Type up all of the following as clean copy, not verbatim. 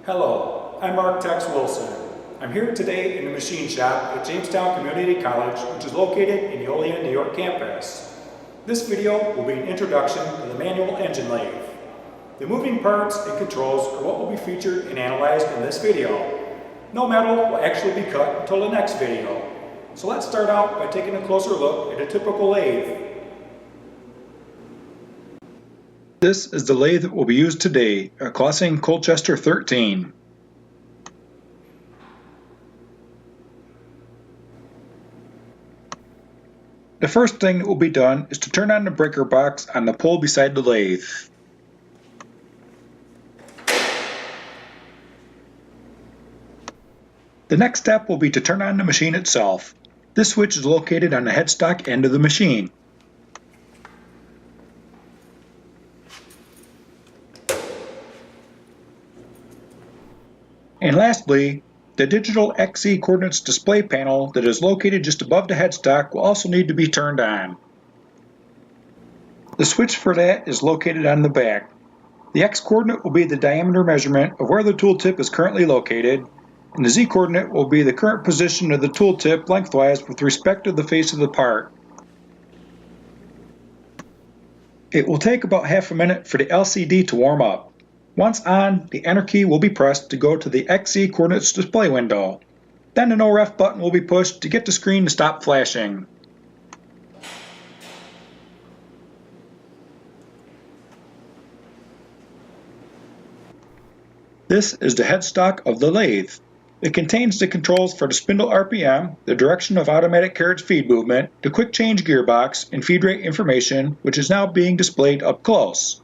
Hello, I'm Marc Wilson. I'm here today in the machine shop at Jamestown Community College, which is located in the Olean, New York campus. This video will be an introduction to the manual engine lathe. The moving parts and controls are what will be featured and analyzed in this video. No metal will actually be cut until the next video. So let's start out by taking a closer look at a typical lathe. This is the lathe that will be used today, a Classing Colchester 13. The first thing that will be done is to turn on the breaker box on the pole beside the lathe. The next step will be to turn on the machine itself. This switch is located on the headstock end of the machine. And lastly, the digital XC coordinates display panel that is located just above the headstock will also need to be turned on. The switch for that is located on the back. The X coordinate will be the diameter measurement of where the tooltip is currently located, and the Z coordinate will be the current position of the tooltip lengthwise with respect to the face of the part. It will take about half a minute for the LCD to warm up. Once on, the Enter key will be pressed to go to the XZ coordinates display window. Then the No Ref button will be pushed to get the screen to stop flashing. This is the headstock of the lathe. It contains the controls for the spindle RPM, the direction of automatic carriage feed movement, the quick change gearbox, and feed rate information, which is now being displayed up close.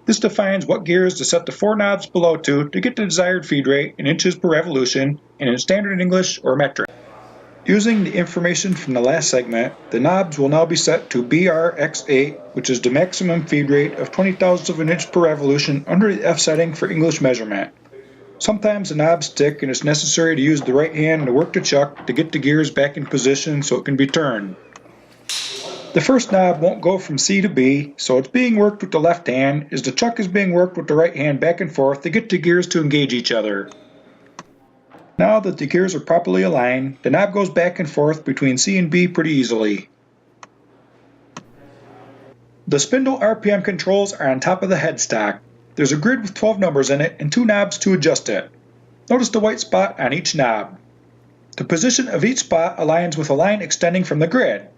This defines what gears to set the 4 knobs below to get the desired feed rate in inches per revolution and in standard English or metric. Using the information from the last segment, the knobs will now be set to BRX8, which is the maximum feed rate of 20 thousandths of an inch per revolution under the F setting for English measurement. Sometimes the knobs stick and it's necessary to use the right hand to work the chuck to get the gears back in position so it can be turned. The first knob won't go from C to B, so it's being worked with the left hand as the chuck is being worked with the right hand back and forth to get the gears to engage each other. Now that the gears are properly aligned, the knob goes back and forth between C and B pretty easily. The spindle RPM controls are on top of the headstock. There's a grid with 12 numbers in it and 2 knobs to adjust it. Notice the white spot on each knob. The position of each spot aligns with a line extending from the grid.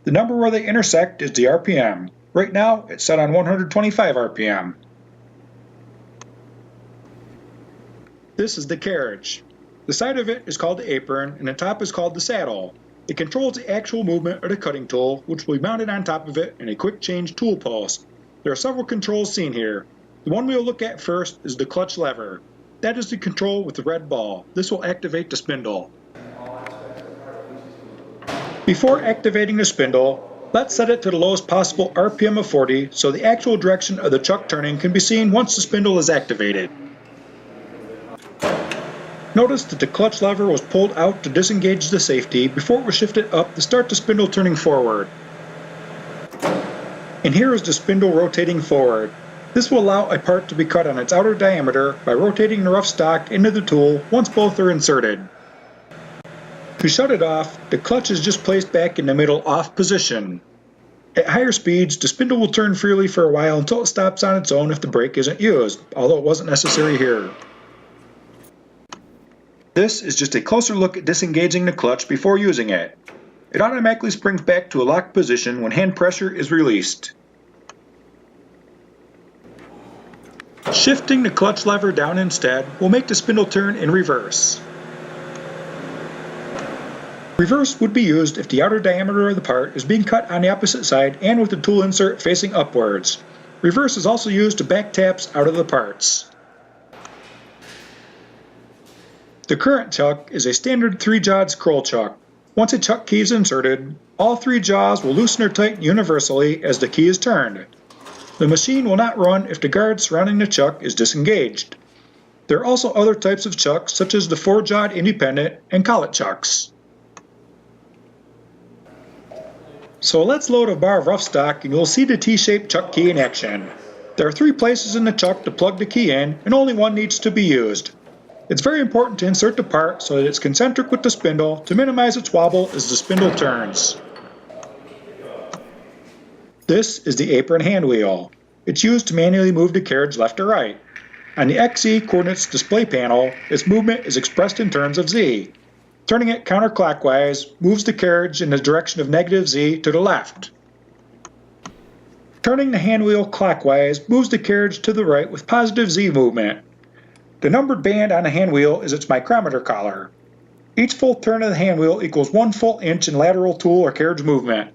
The number where they intersect is the RPM. Right now, it's set on 125 RPM. This is the carriage. The side of it is called the apron, and the top is called the saddle. It controls the actual movement of the cutting tool, which will be mounted on top of it in a quick change tool post. There are several controls seen here. The one we'll look at first is the clutch lever. That is the control with the red ball. This will activate the spindle. Before activating the spindle, let's set it to the lowest possible RPM of 40 so the actual direction of the chuck turning can be seen once the spindle is activated. Notice that the clutch lever was pulled out to disengage the safety before it was shifted up to start the spindle turning forward. And here is the spindle rotating forward. This will allow a part to be cut on its outer diameter by rotating the rough stock into the tool once both are inserted. To shut it off, the clutch is just placed back in the middle off position. At higher speeds, the spindle will turn freely for a while until it stops on its own if the brake isn't used, although it wasn't necessary here. This is just a closer look at disengaging the clutch before using it. It automatically springs back to a locked position when hand pressure is released. Shifting the clutch lever down instead will make the spindle turn in reverse. Reverse would be used if the outer diameter of the part is being cut on the opposite side and with the tool insert facing upwards. Reverse is also used to back taps out of the parts. The current chuck is a standard 3-jawed scroll chuck. Once a chuck key is inserted, all 3 jaws will loosen or tighten universally as the key is turned. The machine will not run if the guard surrounding the chuck is disengaged. There are also other types of chucks such as the 4-jawed independent and collet chucks. So let's load a bar of rough stock and you'll see the T-shaped chuck key in action. There are 3 places in the chuck to plug the key in and only one needs to be used. It's very important to insert the part so that it's concentric with the spindle to minimize its wobble as the spindle turns. This is the apron hand wheel. It's used to manually move the carriage left or right. On the XZ coordinates display panel, its movement is expressed in terms of Z. Turning it counterclockwise moves the carriage in the direction of negative Z to the left. Turning the hand wheel clockwise moves the carriage to the right with positive Z movement. The numbered band on the hand wheel is its micrometer collar. Each full turn of the hand wheel equals 1 full inch in lateral tool or carriage movement.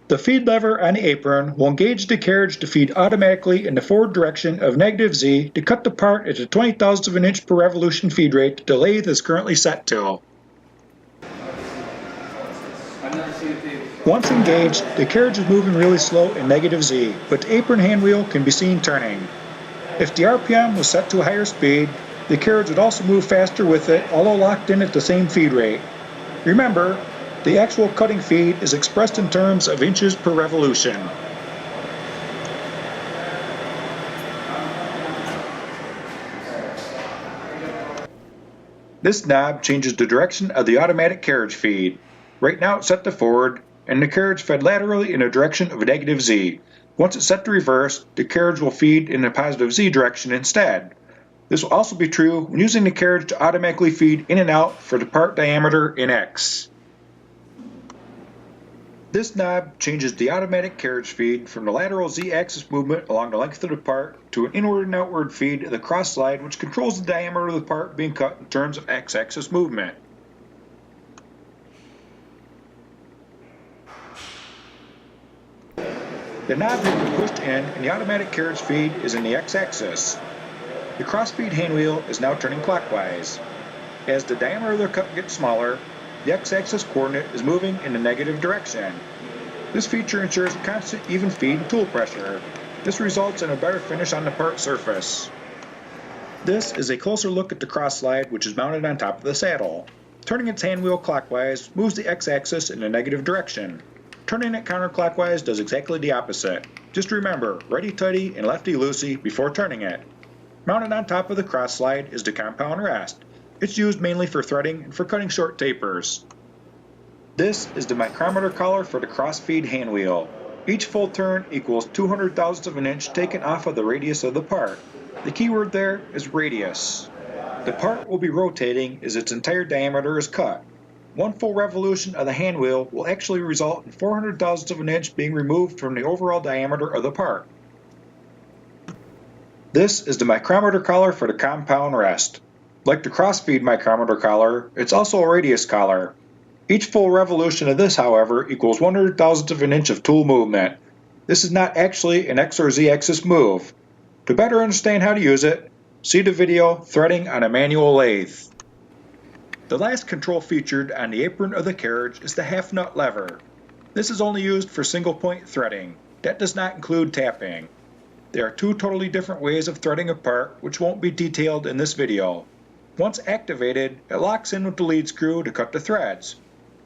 The feed lever on the apron will engage the carriage to feed automatically in the forward direction of negative Z to cut the part at the 20,000th of an inch per revolution feed rate that the lathe is currently set to. Once engaged, the carriage is moving really slow in negative Z, but the apron hand wheel can be seen turning. If the RPM was set to a higher speed, the carriage would also move faster with it, although locked in at the same feed rate. Remember, the actual cutting feed is expressed in terms of inches per revolution. This knob changes the direction of the automatic carriage feed. Right now it's set to forward, and the carriage fed laterally in a direction of a negative Z. Once it's set to reverse, the carriage will feed in a positive Z direction instead. This will also be true when using the carriage to automatically feed in and out for the part diameter in X. This knob changes the automatic carriage feed from the lateral Z-axis movement along the length of the part to an inward and outward feed of the cross slide, which controls the diameter of the part being cut in terms of X-axis movement. The knob has been pushed in and the automatic carriage feed is in the X-axis. The cross-feed hand wheel is now turning clockwise. As the diameter of the cut gets smaller, the X-axis coordinate is moving in the negative direction. This feature ensures constant even feed and tool pressure. This results in a better finish on the part surface. This is a closer look at the cross slide, which is mounted on top of the saddle. Turning its hand wheel clockwise moves the X-axis in the negative direction. Turning it counterclockwise does exactly the opposite. Just remember, righty-tighty and lefty-loosey before turning it. Mounted on top of the cross slide is the compound rest. It's used mainly for threading and for cutting short tapers. This is the micrometer collar for the cross-feed hand wheel. Each full turn equals 200,000ths of an inch taken off of the radius of the part. The key word there is radius. The part will be rotating as its entire diameter is cut. One full revolution of the hand wheel will actually result in 400,000ths of an inch being removed from the overall diameter of the part. This is the micrometer collar for the compound rest. Like the cross-feed micrometer collar, it's also a radius collar. Each full revolution of this, however, equals 100,000th of an inch of tool movement. This is not actually an X or Z axis move. To better understand how to use it, see the video Threading on a Manual Lathe. The last control featured on the apron of the carriage is the half nut lever. This is only used for single point threading. That does not include tapping. There are two totally different ways of threading a part, which won't be detailed in this video. Once activated, it locks in with the lead screw to cut the threads.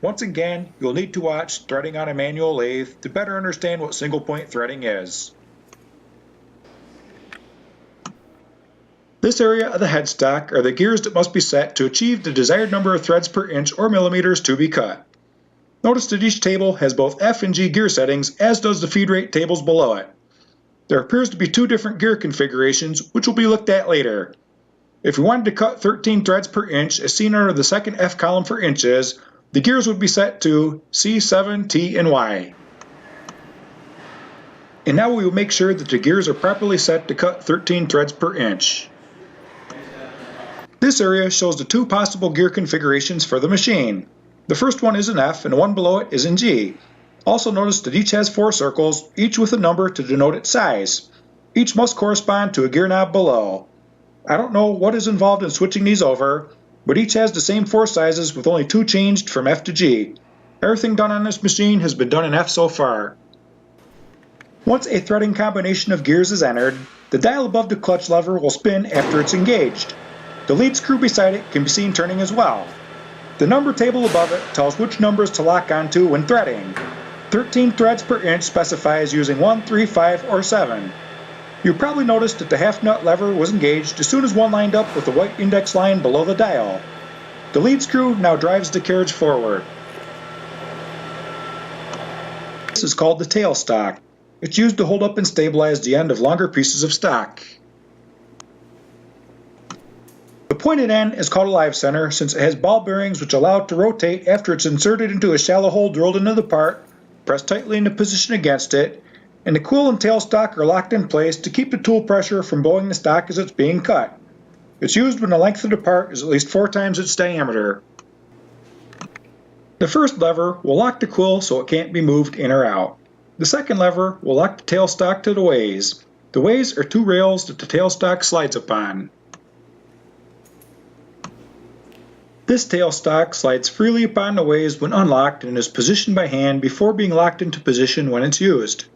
Once again, you'll need to watch Threading on a Manual Lathe to better understand what single point threading is. This area of the headstock are the gears that must be set to achieve the desired number of threads per inch or millimeters to be cut. Notice that each table has both F and G gear settings, as does the feed rate tables below it. There appears to be two different gear configurations, which will be looked at later. If we wanted to cut 13 threads per inch, as seen under the second F column for inches, the gears would be set to C, 7, T, and Y. And now we will make sure that the gears are properly set to cut 13 threads per inch. This area shows the two possible gear configurations for the machine. The first one is in F and the one below it is in G. Also notice that each has 4 circles, each with a number to denote its size. Each must correspond to a gear knob below. I don't know what is involved in switching these over, but each has the same 4 sizes with only 2 changed from F to G. Everything done on this machine has been done in F so far. Once a threading combination of gears is entered, the dial above the clutch lever will spin after it's engaged. The lead screw beside it can be seen turning as well. The number table above it tells which numbers to lock onto when threading. 13 threads per inch specifies using 1, 3, 5, or 7. You probably noticed that the half nut lever was engaged as soon as one lined up with the white index line below the dial. The lead screw now drives the carriage forward. This is called the tailstock. It's used to hold up and stabilize the end of longer pieces of stock. The pointed end is called a live center since it has ball bearings which allow it to rotate after it's inserted into a shallow hole drilled into the part, pressed tightly into position against it, and the quill and tailstock are locked in place to keep the tool pressure from blowing the stock as it's being cut. It's used when the length of the part is at least 4 times its diameter. The first lever will lock the quill so it can't be moved in or out. The second lever will lock the tailstock to the ways. The ways are 2 rails that the tailstock slides upon. This tailstock slides freely upon the ways when unlocked and is positioned by hand before being locked into position when it's used.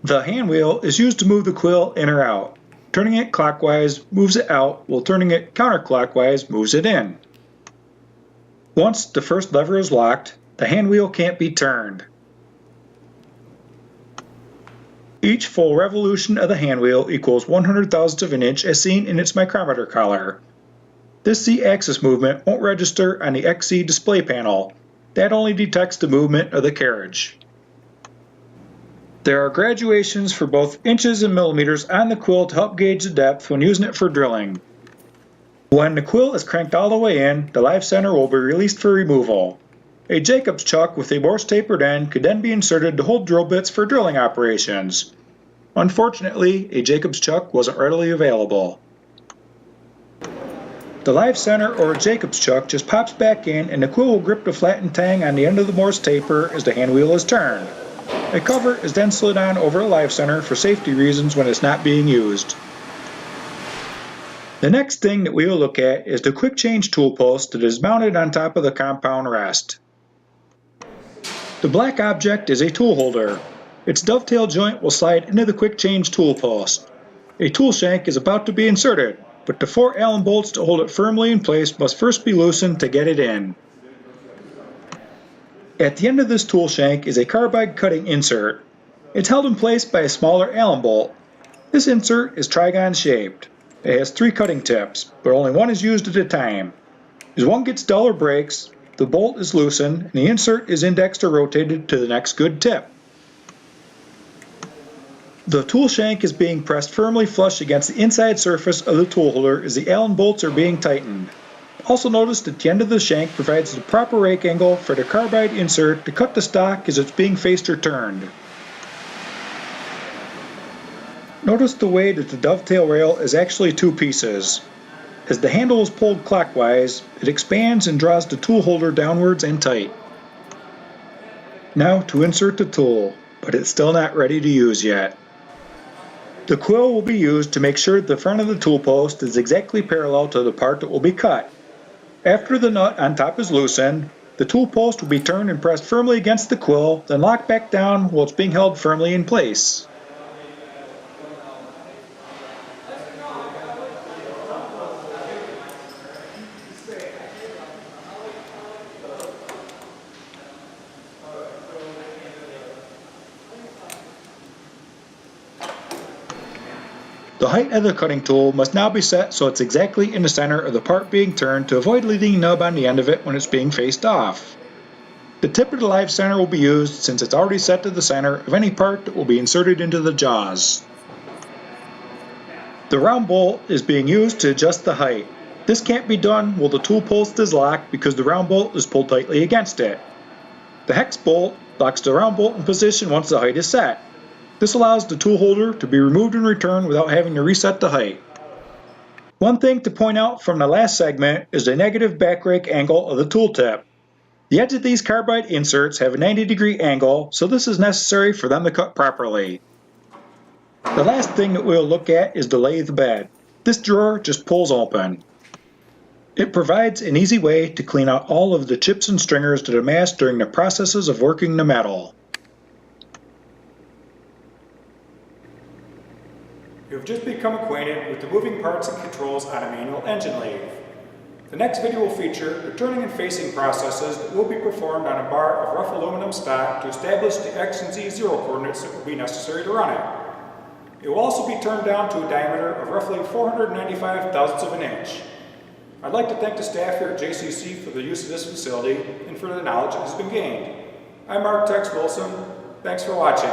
The hand wheel is used to move the quill in or out. Turning it clockwise moves it out, while turning it counterclockwise moves it in. Once the first lever is locked, the hand wheel can't be turned. Each full revolution of the hand wheel equals 100,000ths of an inch as seen in its micrometer collar. This Z-axis movement won't register on the XZ display panel. That only detects the movement of the carriage. There are graduations for both inches and millimeters on the quill to help gauge the depth when using it for drilling. When the quill is cranked all the way in, the live center will be released for removal. A Jacob's chuck with a Morse tapered end could then be inserted to hold drill bits for drilling operations. Unfortunately, a Jacob's chuck wasn't readily available. The live center or Jacob's chuck just pops back in and the quill will grip the flattened tang on the end of the Morse taper as the hand wheel is turned. A cover is then slid on over the live center for safety reasons when it's not being used. The next thing that we will look at is the quick change tool post that is mounted on top of the compound rest. The black object is a tool holder. Its dovetail joint will slide into the quick change tool post. A tool shank is about to be inserted, but the 4 Allen bolts to hold it firmly in place must first be loosened to get it in. At the end of this tool shank is a carbide cutting insert. It's held in place by a smaller Allen bolt. This insert is trigon shaped. It has 3 cutting tips, but only one is used at a time. As one gets dull or breaks, the bolt is loosened and the insert is indexed or rotated to the next good tip. The tool shank is being pressed firmly flush against the inside surface of the tool holder as the Allen bolts are being tightened. Also notice that the end of the shank provides the proper rake angle for the carbide insert to cut the stock as it's being faced or turned. Notice the way that the dovetail rail is actually 2 pieces. As the handle is pulled clockwise, it expands and draws the tool holder downwards and tight. Now to insert the tool, but it's still not ready to use yet. The quill will be used to make sure the front of the tool post is exactly parallel to the part that will be cut. After the nut on top is loosened, the tool post will be turned and pressed firmly against the quill, then locked back down while it's being held firmly in place. The height of the cutting tool must now be set so it's exactly in the center of the part being turned to avoid leaving a nub on the end of it when it's being faced off. The tip of the live center will be used since it's already set to the center of any part that will be inserted into the jaws. The round bolt is being used to adjust the height. This can't be done while the tool post is locked because the round bolt is pulled tightly against it. The hex bolt locks the round bolt in position once the height is set. This allows the tool holder to be removed and returned without having to reset the height. One thing to point out from the last segment is the negative back rake angle of the tool tip. The edge of these carbide inserts have a 90-degree angle, so this is necessary for them to cut properly. The last thing that we'll look at is the lathe bed. This drawer just pulls open. It provides an easy way to clean out all of the chips and stringers that amass during the processes of working the metal. You have just become acquainted with the moving parts and controls on a manual engine lathe. The next video will feature the turning and facing processes that will be performed on a bar of rough aluminum stock to establish the X and Z zero coordinates that will be necessary to run it. It will also be turned down to a diameter of roughly 495 thousandths of an inch. I'd like to thank the staff here at JCC for the use of this facility and for the knowledge that has been gained. I'm Marc Tex Wilson. Thanks for watching.